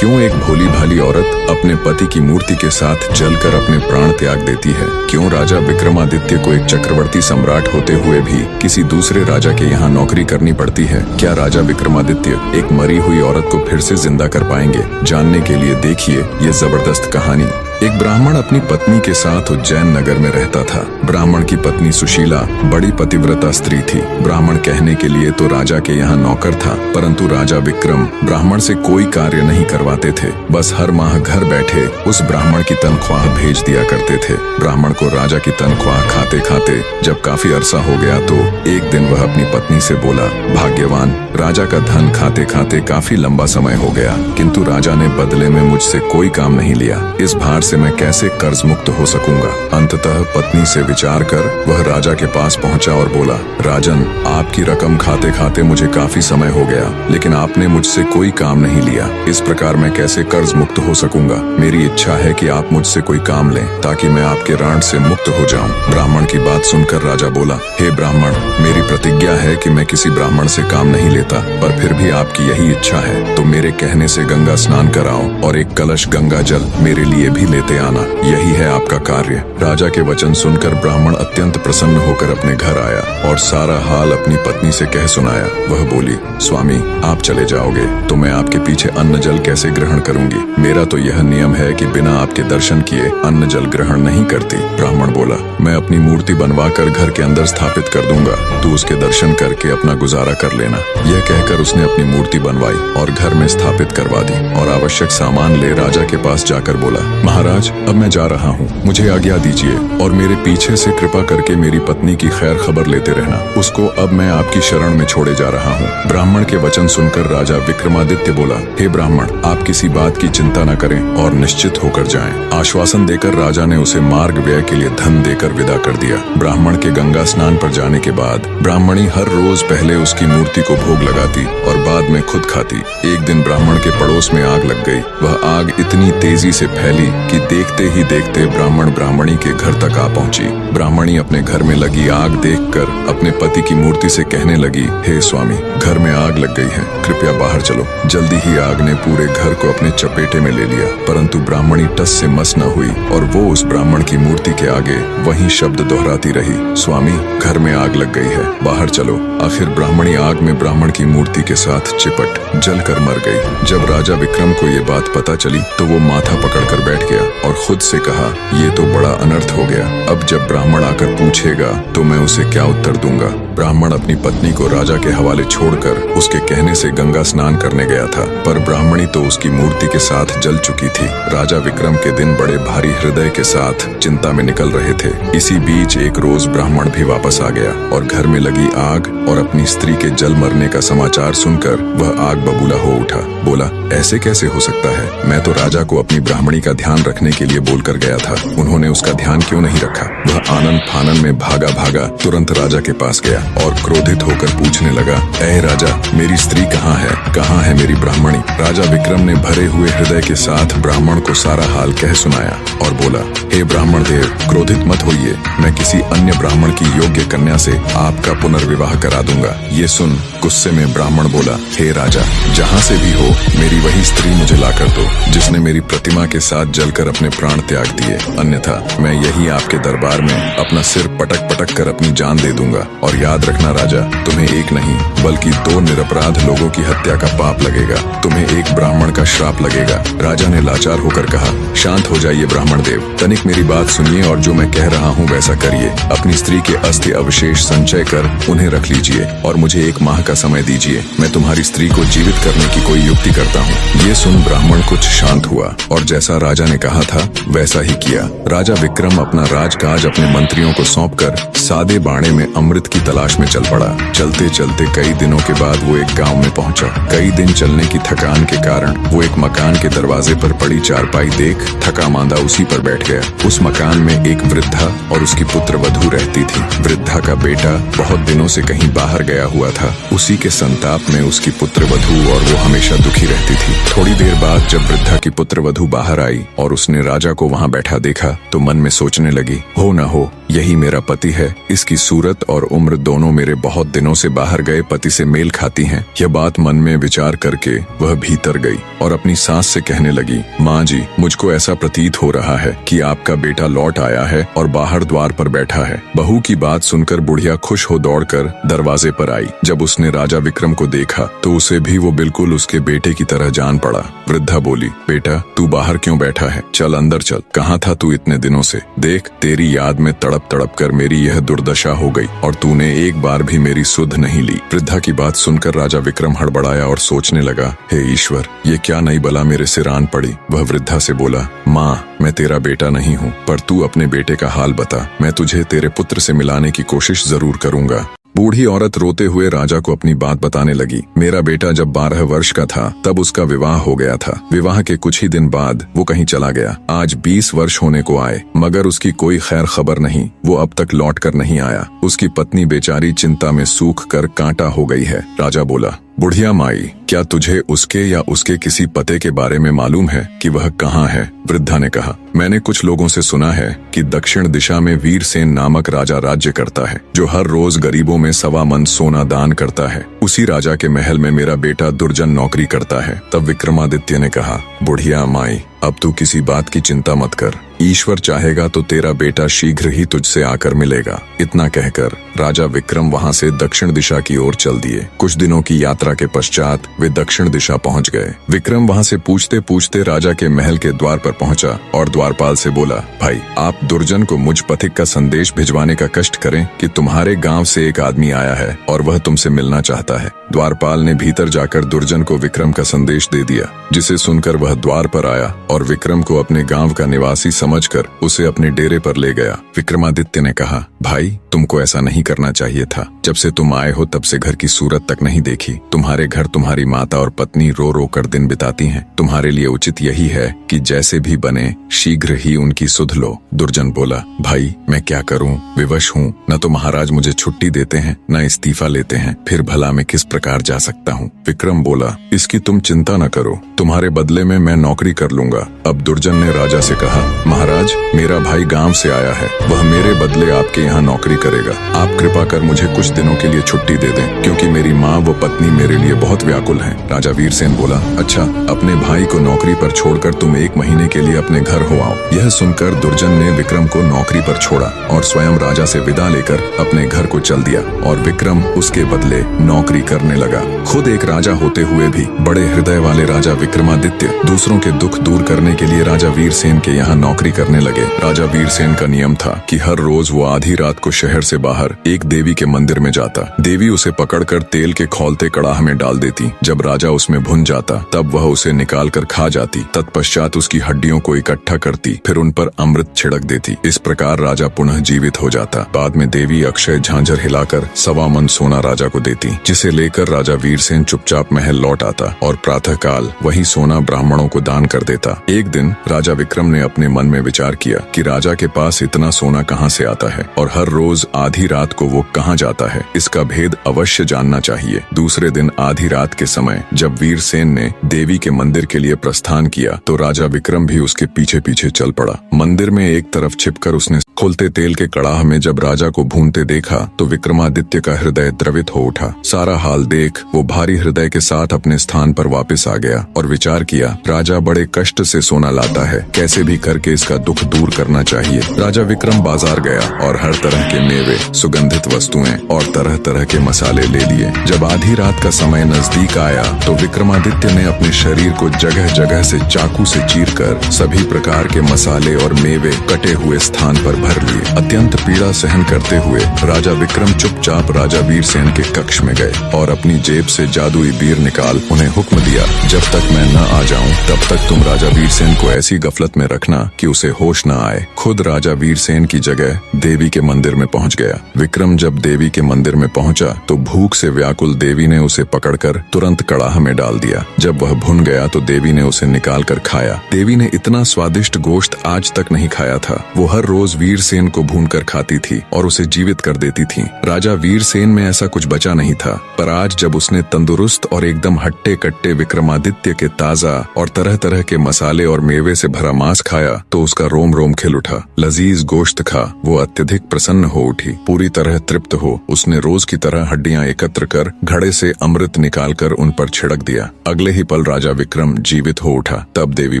क्यों एक भोली भाली औरत अपने पति की मूर्ति के साथ जलकर अपने प्राण त्याग देती है? क्यों राजा विक्रमादित्य को एक चक्रवर्ती सम्राट होते हुए भी किसी दूसरे राजा के यहाँ नौकरी करनी पड़ती है? क्या राजा विक्रमादित्य एक मरी हुई औरत को फिर से जिंदा कर पाएंगे? जानने के लिए देखिए ये जबरदस्त कहानी। एक ब्राह्मण अपनी पत्नी के साथ उज्जैन नगर में रहता था। ब्राह्मण की पत्नी सुशीला बड़ी पतिव्रता स्त्री थी। ब्राह्मण कहने के लिए तो राजा के यहाँ नौकर था, परंतु राजा विक्रम ब्राह्मण से कोई कार्य नहीं करवाते थे। बस हर माह घर बैठे उस ब्राह्मण की तनख्वाह भेज दिया करते थे। ब्राह्मण को राजा की तनख्वाह खाते खाते जब काफी अरसा हो गया तो एक दिन वह अपनी पत्नी से बोला, भाग्यवान, राजा का धन खाते खाते काफी लंबा समय हो गया, किंतु राजा ने बदले में मुझसे कोई काम नहीं लिया। इस भार से मैं कैसे कर्ज मुक्त हो सकूंगा? अंततः पत्नी से विचार कर वह राजा के पास पहुंचा और बोला, राजन, आपकी रकम खाते खाते मुझे काफी समय हो गया, लेकिन आपने मुझसे कोई काम नहीं लिया। इस प्रकार मैं कैसे कर्ज मुक्त हो सकूंगा? मेरी इच्छा है कि आप मुझसे कोई काम लें ताकि मैं आपके ऋण से मुक्त हो जाऊं। ब्राह्मण की बात सुनकर राजा बोला, हे ब्राह्मण, मेरी प्रतिज्ञा है कि मैं किसी ब्राह्मण से काम नहीं लेता, पर फिर भी आपकी यही इच्छा है तो मेरे कहने से गंगा स्नान कराओ और एक कलश गंगा जल मेरे लिए भी लेते आना। यही है आपका कार्य। राजा के वचन सुनकर ब्राह्मण अत्यंत प्रसन्न होकर अपने घर आया और सारा हाल अपनी पत्नी से कह सुनाया। वह बोली, स्वामी, आप चले जाओगे तो मैं आपके पीछे अन्न जल कैसे ग्रहण करूंगी? मेरा तो यह नियम है कि बिना आपके दर्शन किए अन्न जल ग्रहण नहीं करती। ब्राह्मण बोला, मैं अपनी मूर्ति बनवाकर घर के अंदर स्थापित कर दूंगा, तू उसके दर्शन करके अपना गुजारा कर लेना। यह कहकर उसने अपनी मूर्ति बनवाई और घर में स्थापित करवा दी और आवश्यक सामान ले राजा के पास जाकर बोला, महाराज, अब मैं जा रहा हूँ, मुझे आज्ञा दीजिए और मेरे पीछे से कृपा करके मेरी पत्नी की खैर खबर लेते रहना। उसको अब मैं आपकी शरण में छोड़े जा रहा हूँ। ब्राह्मण के वचन सुनकर राजा विक्रमादित्य बोला, हे ब्राह्मण, आप किसी बात की चिंता न करें और निश्चित होकर जाएं। आश्वासन देकर राजा ने उसे मार्ग व्यय के लिए धन देकर विदा कर दिया। ब्राह्मण के गंगा स्नान पर जाने के बाद ब्राह्मणी हर रोज पहले उसकी मूर्ति को भोग लगाती और बाद में खुद खाती। एक दिन ब्राह्मण के पड़ोस में आग लग गई। वह आग इतनी तेजी से फैली कि देखते ही देखते ब्राह्मण ब्राह्मणी के घर तक आ पहुंची। ब्राह्मणी अपने घर में लगी आग देखकर अपने पति की मूर्ति से कहने लगी, हे स्वामी, घर में आग लग गई है, कृपया बाहर चलो। जल्दी ही आग ने पूरे घर को अपने चपेटे में ले लिया, परंतु ब्राह्मणी टस से मस न हुई और वो उस ब्राह्मण की मूर्ति के आगे वही शब्द दोहराती रही, स्वामी, घर में आग लग गई है, बाहर चलो। आखिर ब्राह्मणी आग में ब्राह्मण की मूर्ति के साथ चिपट जलकर मर गई। जब राजा विक्रम को ये बात पता चली तो वो माथा पकड़कर बैठ गया और खुद से कहा, ये तो बड़ा अनर्थ हो गया। अब जब ब्राह्मण आकर पूछेगा तो मैं उसे क्या उत्तर दूंगा? ब्राह्मण अपनी पत्नी को राजा के हवाले छोड़कर उसके कहने से गंगा स्नान करने गया था, पर ब्राह्मणी तो उसकी मूर्ति के साथ जल चुकी थी। राजा विक्रम के दिन बड़े भारी हृदय के साथ चिंता में निकल रहे थे। इसी बीच एक रोज ब्राह्मण भी वापस आ गया और घर में लगी आग और अपनी स्त्री के जल मरने का समाचार सुनकर वह आग बबूला हो उठा। बोला, ऐसे कैसे हो सकता है? मैं तो राजा को अपनी ब्राह्मणी का ध्यान रखने के लिए बोलकर गया था, उन्होंने उसका ध्यान क्यों नहीं रखा? वह आनंद फानन में भागा भागा तुरंत राजा के पास गया और क्रोधित होकर पूछने लगा, ऐ राजा, मेरी स्त्री कहाँ है? कहाँ है मेरी ब्राह्मणी? राजा विक्रम ने भरे हुए हृदय के साथ ब्राह्मण को सारा हाल कह सुनाया और बोला, हे ब्राह्मण देव, क्रोधित मत होइए, मैं किसी अन्य ब्राह्मण की योग्य कन्या से आपका पुनर्विवाह करा दूंगा। ये सुन गुस्से में ब्राह्मण बोला, हे राजा, जहाँ से भी हो मेरी वही स्त्री मुझे लाकर दो जिसने मेरी प्रतिमा के साथ जलकर अपने प्राण त्याग दिए, अन्यथा मैं यही आपके दरबार में अपना सिर पटक पटक कर अपनी जान दे दूंगा। और याद रखना राजा, तुम्हें एक नहीं बल्कि 2 निरपराध लोगों की हत्या का पाप लगेगा, तुम्हें एक ब्राह्मण का श्राप लगेगा। राजा ने लाचार होकर कहा, शांत हो जाइए ब्राह्मण देव, तनिक मेरी बात सुनिए और जो मैं कह रहा हूँ वैसा करिए। अपनी स्त्री के अस्थि अवशेष संचय कर उन्हें रख लीजिए और मुझे 1 माह का समय दीजिए, मैं तुम्हारी स्त्री को जीवित करने की कोई युक्ति करता हूँ। ये सुन ब्राह्मण कुछ शांत हुआ और जैसा राजा ने कहा था वैसा ही किया। राजा विक्रम अपना राजकाज अपने मंत्रियों को सौंपकर सादे बाणे में अमृत की तलाश में चल पड़ा। चलते चलते कई दिनों के बाद वो एक गांव में पहुंचा। कई दिन चलने की थकान के कारण वो एक मकान के दरवाजे पर पड़ी चारपाई देख थका मांदा उसी पर बैठ गया। उस मकान में एक वृद्धा और उसकी पुत्र वधू रहती थी। वृद्धा का बेटा बहुत दिनों से कहीं बाहर गया हुआ था। उसी के संताप में उसकी पुत्र वधू और वो हमेशा दुखी रहती थी। थोड़ी देर बाद जब वृद्धा की पुत्र वधू बाहर आई और उसने राजा को वहां बैठा देखा तो मन में सोचने लगी, हो न हो यही मेरा पति है। इसकी सूरत और उम्र दोनों मेरे बहुत दिनों से बाहर गए पति से मेल खाती हैं। यह बात मन में विचार करके वह भीतर गई और अपनी सास से कहने लगी, माँ जी, मुझको ऐसा प्रतीत हो रहा है कि आपका बेटा लौट आया है और बाहर द्वार पर बैठा है। बहू की बात सुनकर बुढ़िया खुश हो दौड़कर दरवाजे पर आई। जब उसने राजा विक्रम को देखा तो उसे भी वो बिल्कुल उसके बेटे की तरह जान पड़ा। वृद्धा बोली, बेटा तू बाहर क्यों बैठा है? चल अंदर चल। कहाँ था तू इतने दिनों से? देख, तेरी याद में तड़प तड़प कर मेरी यह दुर्दशा हो गई और तूने एक बार भी मेरी सुध नहीं ली। वृद्धा की बात सुनकर राजा विक्रम हड़बड़ाया और सोचने लगा, हे ईश्वर, ये क्या नई बला मेरे सिर आन पड़ी। वह वृद्धा से बोला, माँ, मैं तेरा बेटा नहीं हूँ, पर तू अपने बेटे का हाल बता। मैं तुझे तेरे पुत्र से मिलाने की कोशिश जरूर करूंगा। बूढ़ी औरत रोते हुए राजा को अपनी बात बताने लगी। मेरा बेटा जब 12 वर्ष का था तब उसका विवाह हो गया था। विवाह के कुछ ही दिन बाद वो कहीं चला गया। आज 20 वर्ष होने को आए मगर उसकी कोई खैर खबर नहीं। वो अब तक लौट कर नहीं आया। उसकी पत्नी बेचारी चिंता में सूख कर कांटा हो गई है। राजा बोला, बुढ़िया माई, क्या तुझे उसके या उसके किसी पते के बारे में मालूम है कि वह कहाँ है? वृद्धा ने कहा, मैंने कुछ लोगों से सुना है कि दक्षिण दिशा में वीरसेन नामक राजा राज्य करता है, जो हर रोज गरीबों में 1.25 मन सोना दान करता है। उसी राजा के महल में मेरा बेटा दुर्जन नौकरी करता है। तब विक्रमादित्य ने कहा, बुढ़िया माई, अब तू किसी बात की चिंता मत कर। ईश्वर चाहेगा तो तेरा बेटा शीघ्र ही तुझसे आकर मिलेगा। इतना कहकर राजा विक्रम वहां से दक्षिण दिशा की ओर चल दिए। कुछ दिनों की यात्रा के पश्चात वे दक्षिण दिशा पहुंच गए। विक्रम वहां से पूछते पूछते राजा के महल के द्वार पर पहुंचा और द्वारपाल से बोला, भाई, आप दुर्जन को मुझ पथिक का संदेश भिजवाने का कष्ट करें कि तुम्हारे गांव से एक आदमी आया है और वह तुमसे मिलना चाहता है। द्वारपाल ने भीतर जाकर दुर्जन को विक्रम का संदेश दे दिया, जिसे सुनकर वह द्वार पर आया और विक्रम को अपने गांव का निवासी समझकर उसे अपने डेरे पर ले गया। विक्रमादित्य ने कहा, भाई, तुमको ऐसा नहीं करना चाहिए था। जब से तुम आए हो तब से घर की सूरत तक नहीं देखी। तुम्हारे घर तुम्हारी माता और पत्नी रो रो कर दिन बिताती हैं। तुम्हारे लिए उचित यही है कि जैसे भी बने शीघ्र ही उनकी सुध लो। दुर्जन बोला, भाई, मैं क्या करूं? विवश हूं। न तो महाराज मुझे छुट्टी देते हैं, न इस्तीफा लेते हैं। फिर भला मैं किस प्रकार जा सकता हूं? विक्रम बोला, इसकी तुम चिंता न करो, तुम्हारे बदले में मैं नौकरी कर लूंगा। अब दुर्जन ने राजा से कहा, महाराज, मेरा भाई गांव से आया है। वह मेरे बदले आपके यहाँ नौकरी करेगा। आप कृपा कर मुझे कुछ दिनों के लिए छुट्टी दे दें, क्योंकि मेरी माँ व पत्नी मेरे लिए बहुत व्याकुल हैं। राजा वीरसेन बोला, अच्छा, अपने भाई को नौकरी पर छोड़कर तुम 1 महीने के लिए अपने घर हो आओ। यह सुनकर दुर्जन ने विक्रम को नौकरी पर छोड़ा और स्वयं राजा से विदा लेकर अपने घर को चल दिया और विक्रम उसके बदले नौकरी करने लगा। खुद एक राजा होते हुए भी बड़े हृदय वाले राजा विक्रमादित्य दूसरों के दुख दूर करने के लिए राजा वीरसेन के यहाँ नौकरी करने लगे। राजा वीरसेन का नियम था कि हर रोज वो आधी रात को शहर से बाहर एक देवी के मंदिर में जाता। देवी उसे पकड़कर तेल के खौलते कड़ाह में डाल देती। जब राजा उसमें भुन जाता तब वह उसे निकाल कर खा जाती। तत्पश्चात उसकी हड्डियों को इकट्ठा करती, फिर उन पर अमृत छिड़क देती। इस प्रकार राजा पुनः जीवित हो जाता। बाद में देवी अक्षय झांझर हिलाकर 1.25 मन सोना राजा को देती, जिसे लेकर राजा वीरसेन चुपचाप महल लौट आता और प्रातःकाल वही सोना ब्राह्मणों को दान कर देता। एक दिन राजा विक्रम ने अपने मन में विचार किया कि राजा के पास इतना सोना कहाँ से आता है और हर रोज आधी रात को वो कहाँ जाता है। इसका भेद अवश्य जानना चाहिए। दूसरे दिन आधी रात के समय जब वीरसेन ने देवी के मंदिर के लिए प्रस्थान किया तो राजा विक्रम भी उसके पीछे पीछे चल पड़ा। मंदिर में एक तरफ छिपकर उसने खोलते तेल के कड़ाह में जब राजा को भूनते देखा तो विक्रमादित्य का हृदय द्रवित हो उठा। सारा हाल देख वो भारी हृदय के साथ अपने स्थान पर वापस आ गया और विचार किया, राजा बड़े कष्ट से सोना लाता है, कैसे भी करके इसका दुख दूर करना चाहिए। राजा विक्रम बाजार गया और हर तरह के मेवे, सुगंधित वस्तुएं और तरह तरह के मसाले ले लिए। जब आधी रात का समय नजदीक आया तो विक्रमादित्य ने अपने शरीर को जगह जगह से चाकू से चीरकर सभी प्रकार के मसाले और मेवे कटे हुए स्थान पर भर लिए। अत्यंत पीड़ा सहन करते हुए राजा विक्रम चुपचाप राजा वीरसेन के कक्ष में गए और अपनी जेब से जादुई बीर निकाल उन्हें हुक्म दिया, जब तक मैं न आ जाऊं तब तक तुम राजा वीरसेन को ऐसी गफलत में रखना कि उसे होश न आए। खुद राजा वीरसेन की जगह देवी के मंदिर में पहुंच गया। विक्रम जब देवी के मंदिर में पहुंचा तो भूख से व्याकुल देवी ने उसे पकड़कर तुरंत कड़ाह में डाल दिया। जब वह भुन गया तो देवी ने उसे निकाल कर खाया। देवी ने इतना स्वादिष्ट गोश्त आज तक नहीं खाया था। वो हर रोज वीरसेन को भूनकर खाती थी और उसे जीवित कर देती थी। राजा वीरसेन में ऐसा कुछ बचा नहीं था, पर आज जब उसने तंदुरुस्त और एकदम हट्टे कट्टे विक्रमादित्य के ताजा और तरह तरह के मसाले और मेवे से भरा मांस खाया तो उसका रोम रोम खिल उठा। लजीज गोश्त खा वो अत्यधिक प्रसन्न हो उठी। पूरी तरह तृप्त हो उसने रोज की तरह हड्डियां एकत्र कर घड़े से अमृत निकालकर उन पर छिड़क दिया। अगले ही पल राजा विक्रम जीवित हो उठा। तब देवी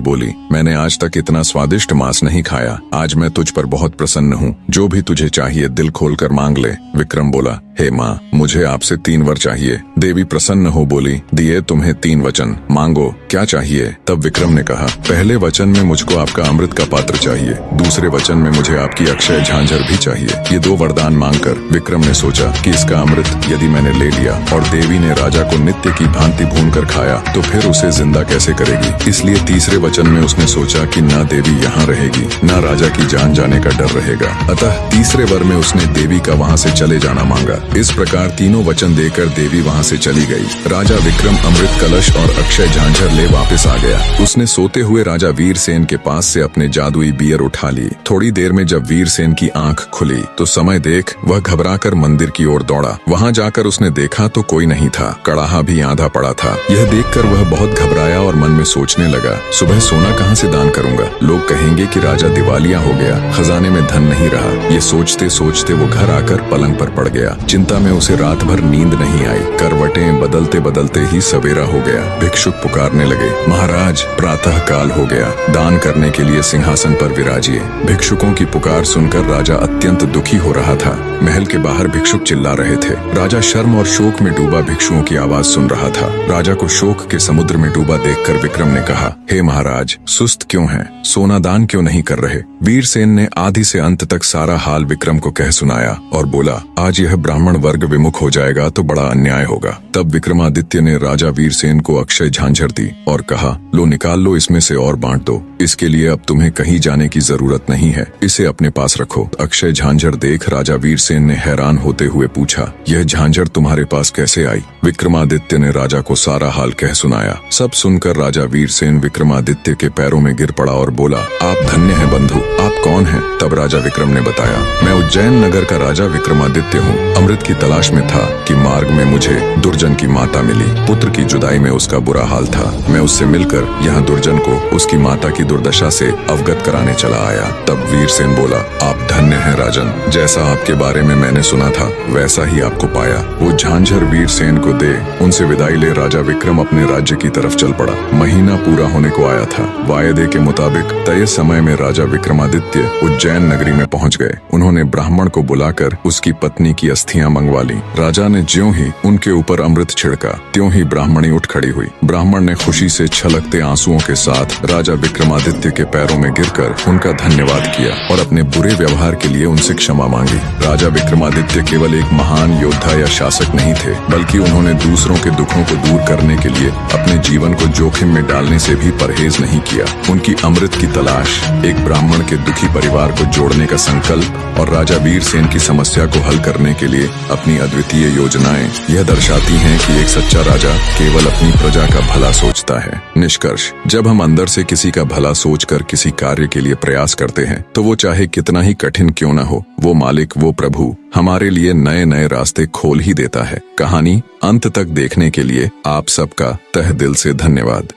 बोली, मैंने आज तक इतना स्वादिष्ट मांस नहीं खाया। आज मैं तुझ पर बहुत प्रसन्न हूँ। जो भी तुझे चाहिए दिल खोलकर मांग ले। विक्रम बोला, हे माँ, मुझे आपसे 3 वर चाहिए। देवी प्रसन्न हो बोली, दिए तुम्हें 3 वचन, मांगो क्या चाहिए। तब विक्रम ने कहा, पहले वचन में मुझको आपका अमृत का पात्र चाहिए, दूसरे वचन में मुझे आपकी अक्षय झांझर भी चाहिए। ये 2 वरदान मांगकर विक्रम ने सोचा कि इसका अमृत यदि मैंने ले लिया और देवी ने राजा को नित्य की भांति भूनकर खाया तो फिर उसे जिंदा कैसे करेगी। इसलिए तीसरे वचन में उसने सोचा कि न देवी यहाँ रहेगी न राजा की जान जाने का डर रहेगा। अतः तीसरे वर में उसने देवी का वहाँ से चले जाना मांगा। इस प्रकार तीनों वचन देकर देवी वहाँ से चली गई। राजा विक्रम अमृत कलश और अक्षय झांझर ले वापस आ गया। उसने सोते हुए राजा वीरसेन के पास से अपने जादुई बियर उठा ली। थोड़ी देर में जब वीरसेन की आंख खुली तो समय देख वह घबराकर मंदिर की ओर दौड़ा। वहाँ जाकर उसने देखा तो कोई नहीं था, कड़ाहा भी आधा पड़ा था। यह देखकर वह बहुत घबराया और मन में सोचने लगा, सुबह सोना कहाँ से दान करूंगा। लोग कहेंगे कि राजा दिवालिया हो गया, खजाने में धन नहीं रहा। ये सोचते सोचते वो घर आकर पलंग पर पड़ गया। चिंता में उसे रात भर नींद नहीं आई। करवटें बदलते बदलते ही सवेरा हो गया। भिक्षुक पुकारने लगे, महाराज प्रातः काल हो गया, दान करने के लिए सिंहासन पर विराजिए। भिक्षुकों की पुकार सुनकर राजा अत्यंत दुखी हो रहा था। महल के बाहर भिक्षुक चिल्ला रहे थे। राजा शर्म और शोक में डूबा भिक्षुओं की आवाज सुन रहा था। राजा को शोक के समुद्र में डूबा देखकर विक्रम ने कहा, हे महाराज, सुस्त क्यों हैं? सोना दान क्यों नहीं कर रहे? वीरसेन ने आदि से अंत तक सारा हाल विक्रम को कह सुनाया और बोला, आज यह ब्राह्मण वर्ग विमुख हो जाएगा तो बड़ा अन्याय होगा। तब विक्रमादित्य ने राजा वीरसेन को अक्षय झांझर दी और कहा, लो निकाल लो इसमें से और बांट दो। इसके लिए अब तुम्हें कहीं जाने की जरूरत नहीं है, इसे अपने पास रखो। अक्षय झांझर देख राजा वीरसेन ने हैरान होते हुए पूछा, यह झांझर तुम्हारे पास कैसे आई? विक्रमादित्य ने राजा को सारा हाल कह सुनाया। सब सुनकर राजा वीरसेन विक्रमादित्य के पैरों में गिर पड़ा और बोला, आप धन्य हैं बंधु, आप कौन हैं? तब राजा विक्रम ने बताया, मैं उज्जैन नगर का राजा विक्रमादित्य हूँ। अमृत की तलाश में था कि मार्ग में मुझे दुर्जन की माता मिली। पुत्र की जुदाई में उसका बुरा हाल था। मैं उससे मिलकर यहाँ दुर्जन को उसकी माता की दुर्दशा से अवगत कराने चला आया। तब वीरसेन बोला, आप धन्य हैं राजन, जैसा आपके बारे में मैंने सुना था वैसा ही आपको पाया। वो झांझर वीरसेन को दे उनसे विदाई ले राजा विक्रम अपने राज्य की तरफ चल पड़ा। महीना पूरा होने को आया था। वायदे के मुताबिक तय समय में राजा विक्रमादित्य उज्जैन नगरी में पहुंच गए। उन्होंने ब्राह्मण को बुलाकर उसकी पत्नी की अस्थियां मंगवा ली। राजा ने ज्यों ही उनके ऊपर अमृत छिड़का त्यों ही ब्राह्मणी उठ खड़ी हुई। ब्राह्मण ने खुशी से छलकते आंसुओं के साथ राजा विक्रमादित्य के पैरों में गिरकर उनका धन्यवाद किया और अपने बुरे व्यवहार के लिए उनसे क्षमा मांगी। राजा विक्रमादित्य केवल एक महान योद्धा या शासक नहीं थे, बल्कि उन्होंने दूसरों के दुखों को दूर करने के लिए अपने जीवन को जोखिम में डालने से भी परहेज नहीं किया। उनकी अमृत की तलाश, एक ब्राह्मण के दुखी परिवार को जोड़ने का संकल्प और राजा वीरसेन की समस्या को हल करने के लिए अपनी अद्वितीय योजनाएं यह दर्शाती हैं कि एक सच्चा राजा केवल अपनी प्रजा का भला सोचता है। निष्कर्ष, जब हम अंदर से किसी का भला सोचकर किसी कार्य के लिए प्रयास करते हैं तो वो चाहे कितना ही कठिन क्यों न हो, वो मालिक, वो प्रभु हमारे लिए नए नए रास्ते खोल ही देता है। कहानी अंत तक देखने के लिए आप सबका तहे दिल से धन्यवाद।